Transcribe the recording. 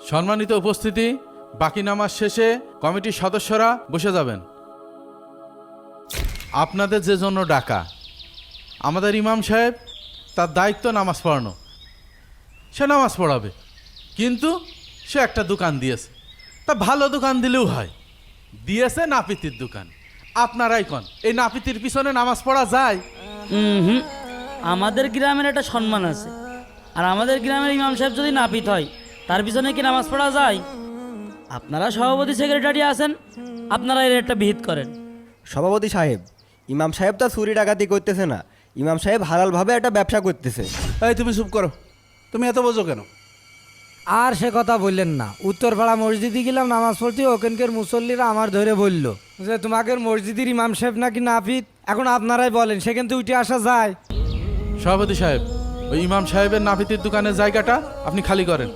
সম্মানিত উপস্থিতি, বাকি নামাজ শেষে কমিটির সদস্যরা বসে যাবেন। আপনাদের যে জন্য ডাকা, আমাদের ইমাম সাহেব তার দায়িত্ব নামাজ পড়ানো। সে নামাজ পড়াবে, কিন্তু সে একটা দোকান দিয়েছে। তা ভালো দোকান দিলেও হয়, দিয়েছে নাপিতির দোকান। আপনারাই কন, এই নাপিতির পিছনে নামাজ পড়া যায়? আমাদের গ্রামের একটা সম্মান আছে, আর আমাদের গ্রামের ইমাম সাহেব যদি নাপিত হয়, তার পিছনে কি নামাজ পড়া যায়? আপনারা সভাপতি সেক্রেটারি আছেন, আপনারা এর একটা বিহিত করেন। সভাপতি সাহেব, ইমাম সাহেব তো চুরি ডাকাতি করতেছে না, ইমাম সাহেব হালালভাবে একটা ব্যবসা করতেছে। এই তুমি চুপ করো, তুমি এত বোঝো কেন? আর সে কথা বললেন না। উত্তরপাড়া মসজিদে গেলাম নামাজ পড়তে, ওখানকার মুসল্লিরা আমার ধরে বলল যে তোমাদের মসজিদের ইমাম সাহেব নাকি নাপিত। এখন আপনারাই বলেন, সেখান থেকে উঠে আসা যায়? সভাপতি সাহেব, ওই ইমাম সাহেবের নাপিতির দোকানের জায়গাটা আপনি খালি করেন।